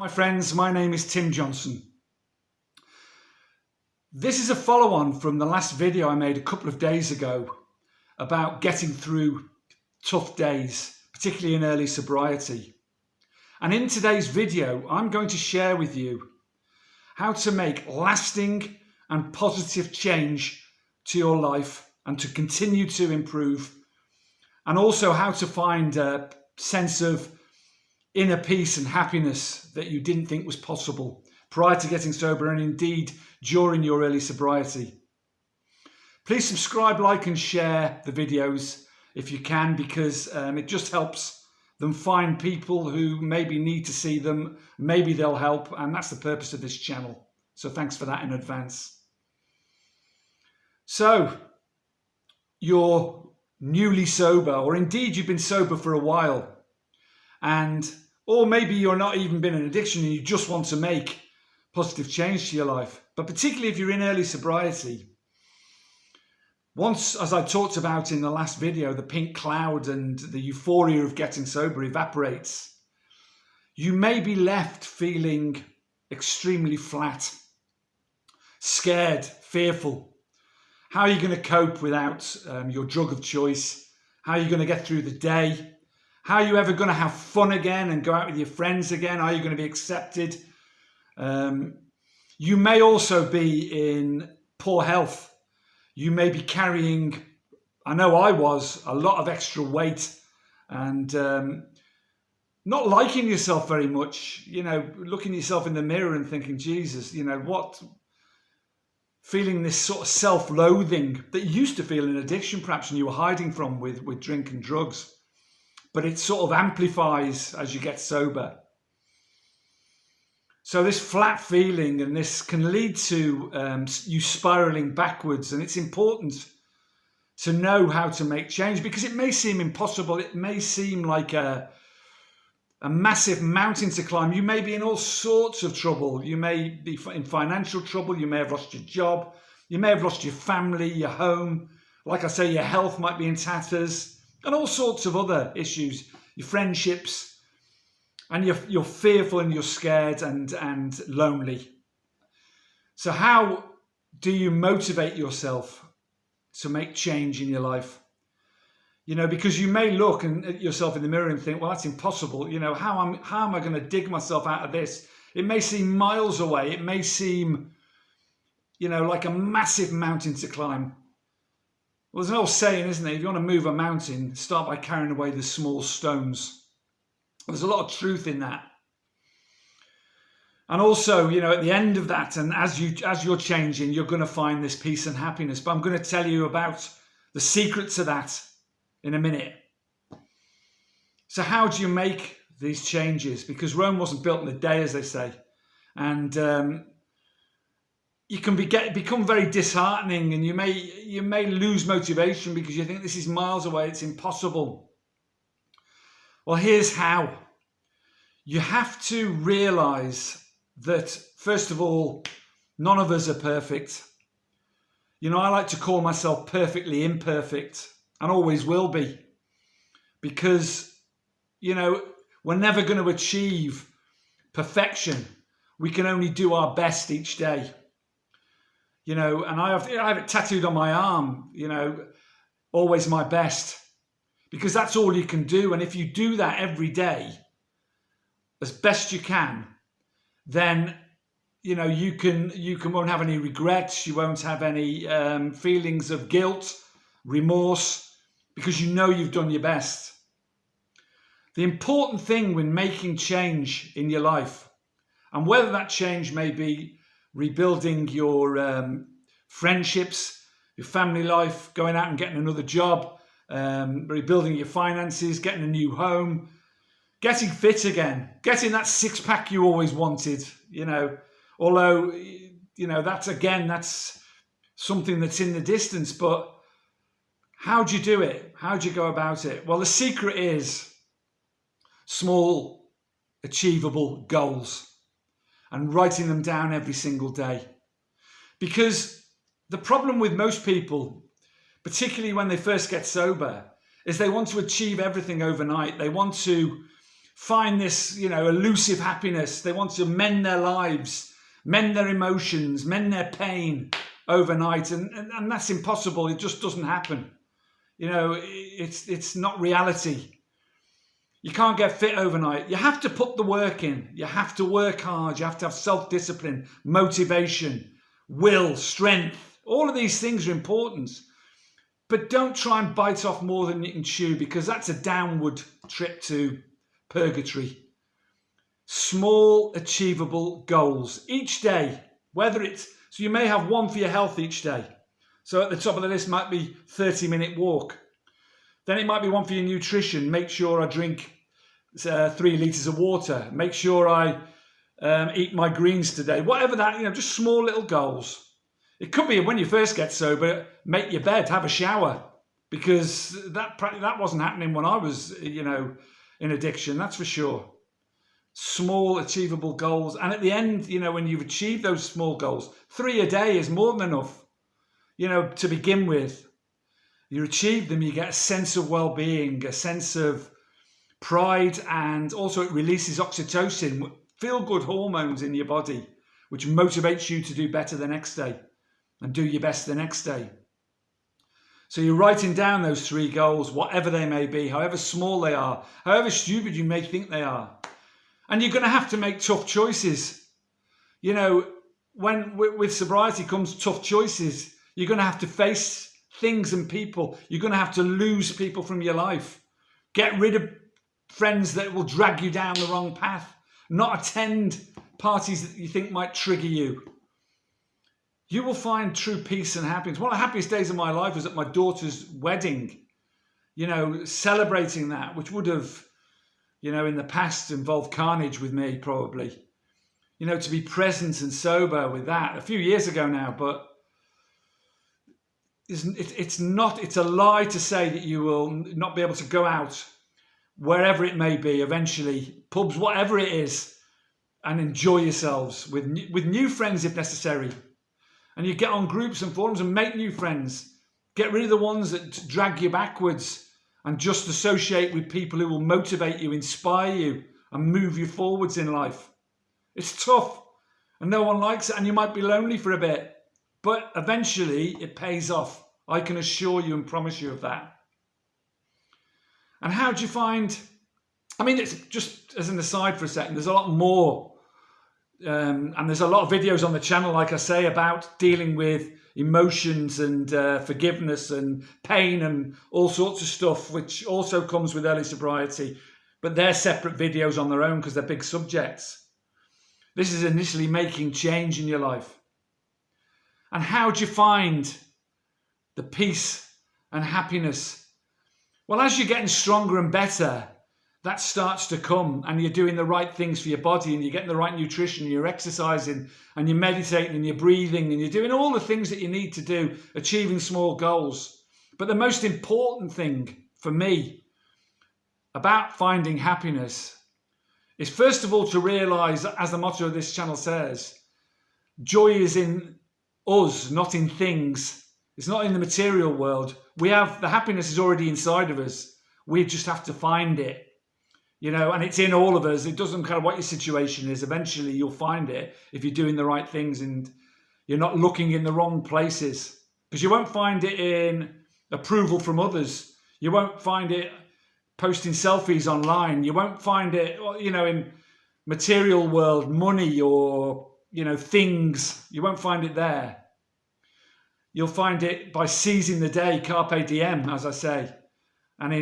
My friends, my name is Tim Johnson. This is a follow-on from the last video I made a couple of days ago about getting through tough days, particularly in early sobriety. And in today's video, I'm going to share with you how to make lasting and positive change to your life and to continue to improve, and also how to find a sense of inner peace and happiness that you didn't think was possible prior to getting sober, and indeed during your early sobriety. Please subscribe, like and share the videos if you can, because it just helps them find people who maybe need to see them. Maybe they'll help, and that's the purpose of this channel. So thanks for that in advance. So you're newly sober, or indeed you've been sober for a while, or maybe you're not even been in addiction and you just want to make positive change to your life. But particularly if you're in early sobriety, once, as I talked about in the last video, the pink cloud and the euphoria of getting sober evaporates, you may be left feeling extremely flat, scared, fearful. How are you going to cope without your drug of choice? How are you going to get through the day? How are you ever going to have fun again and go out with your friends again? Are you going to be accepted? You may also be in poor health. You may be carrying, I know I was, a lot of extra weight and not liking yourself very much, looking yourself in the mirror and thinking, Jesus, feeling this sort of self-loathing that you used to feel in addiction perhaps, and you were hiding from with drink and drugs. But it sort of amplifies as you get sober. So this flat feeling, and this can lead to you spiraling backwards, and it's important to know how to make change, because it may seem impossible. It may seem like a massive mountain to climb. You may be in all sorts of trouble. You may be in financial trouble. You may have lost your job. You may have lost your family, your home. Like I say, your health might be in tatters, and all sorts of other issues, your friendships, and you're fearful and you're scared and lonely. So how do you motivate yourself to make change in your life? Because you may look at yourself in the mirror and think, well, that's impossible. How am I going to dig myself out of this? It may seem miles away. It may seem, like a massive mountain to climb. Well, there's an old saying, isn't there? If you want to move a mountain, start by carrying away the small stones. There's a lot of truth in that. And also, at the end of that, and as you're changing, you're going to find this peace and happiness. But I'm going to tell you about the secret to that in a minute. So how do you make these changes? Because Rome wasn't built in a day, as they say. And you can become very disheartening, and you may lose motivation because you think this is miles away, it's impossible. Well, here's how. You have to realize that, first of all, none of us are perfect. I like to call myself perfectly imperfect, and always will be, because, we're never going to achieve perfection. We can only do our best each day. And I have it tattooed on my arm, always my best, because that's all you can do. And if you do that every day as best you can, then, you won't have any regrets. You won't have any feelings of guilt, remorse, because you've done your best. The important thing when making change in your life, and whether that change may be rebuilding your friendships, your family life, going out and getting another job, rebuilding your finances, getting a new home, getting fit again, getting that six-pack you always wanted, although, that's something that's in the distance. But how do you do it? How do you go about it? Well, the secret is small, achievable goals, and writing them down every single day. Because the problem with most people, particularly when they first get sober, is they want to achieve everything overnight. They want to find this, elusive happiness. They want to mend their lives, mend their emotions, mend their pain overnight. And that's impossible. It just doesn't happen. It's not reality. You can't get fit overnight. You have to put the work in. You have to work hard. You have to have self-discipline, motivation, will, strength. All of these things are important. But don't try and bite off more than you can chew, because that's a downward trip to purgatory. Small, achievable goals each day. So you may have one for your health each day. So at the top of the list might be 30-minute walk. Then it might be one for your nutrition. Make sure I drink 3 litres of water. Make sure I eat my greens today. Whatever that, just small little goals. It could be when you first get sober, make your bed, have a shower. Because that wasn't happening when I was, in addiction, that's for sure. Small, achievable goals. And at the end, when you've achieved those small goals, 3 a day is more than enough, to begin with. You achieve them, you get a sense of well-being, a sense of pride, and also it releases oxytocin, feel-good hormones in your body, which motivates you to do better the next day and do your best the next day. So you're writing down those 3 goals, whatever they may be, however small they are, however stupid you may think they are. And you're going to have to make tough choices. When with sobriety comes tough choices, you're going to have to face things and people. You're going to have to lose people from your life. Get rid of friends that will drag you down the wrong path. Not attend parties that you think might trigger you. You will find true peace and happiness. One of the happiest days of my life was at my daughter's wedding. Celebrating that, which would have, in the past involved carnage with me probably. To be present and sober with that. A few years ago now, but it's a lie to say that you will not be able to go out wherever it may be eventually, pubs, whatever it is, and enjoy yourselves with new friends if necessary. And you get on groups and forums and make new friends. Get rid of the ones that drag you backwards, and just associate with people who will motivate you, inspire you, and move you forwards in life. It's tough and no one likes it, and you might be lonely for a bit. But eventually it pays off. I can assure you and promise you of that. And how do you find... it's just as an aside for a second, there's a lot more. And there's a lot of videos on the channel, like I say, about dealing with emotions and forgiveness and pain and all sorts of stuff, which also comes with early sobriety. But they're separate videos on their own because they're big subjects. This is initially making change in your life. And how do you find the peace and happiness? Well, as you're getting stronger and better, that starts to come, and you're doing the right things for your body, and you're getting the right nutrition, and you're exercising, and you're meditating, and you're breathing, and you're doing all the things that you need to do, achieving small goals. But the most important thing for me about finding happiness is, first of all, to realise, as the motto of this channel says, joy is in us, not in things. It's not in the material world. The happiness is already inside of us. We just have to find it, and it's in all of us. It doesn't matter what your situation is. Eventually you'll find it if you're doing the right things and you're not looking in the wrong places, because you won't find it in approval from others. You won't find it posting selfies online. You won't find it, in material world, money or, things. You won't find it there. You'll find it by seizing the day, Carpe Diem, as I say, and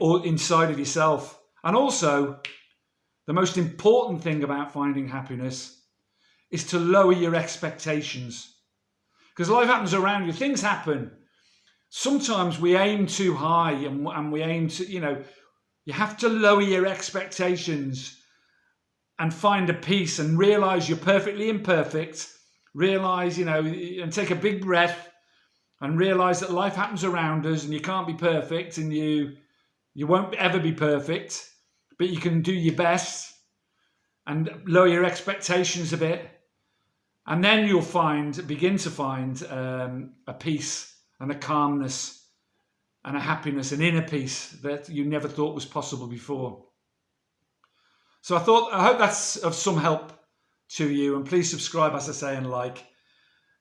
inside of yourself. And also, the most important thing about finding happiness is to lower your expectations. Because life happens around you. Things happen. Sometimes we aim too high and we aim to, you have to lower your expectations and find a peace and realise you're perfectly imperfect. Realise, and take a big breath and realise that life happens around us and you can't be perfect and you won't ever be perfect, but you can do your best and lower your expectations a bit. And then you'll begin to find a peace and a calmness and a happiness, an inner peace that you never thought was possible before. So I hope that's of some help to you, and please subscribe, as I say, and like.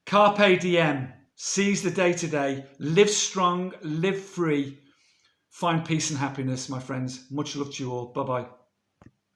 Carpe Diem. Seize the day today. Live strong, live free. Find peace and happiness, my friends. Much love to you all. Bye-bye.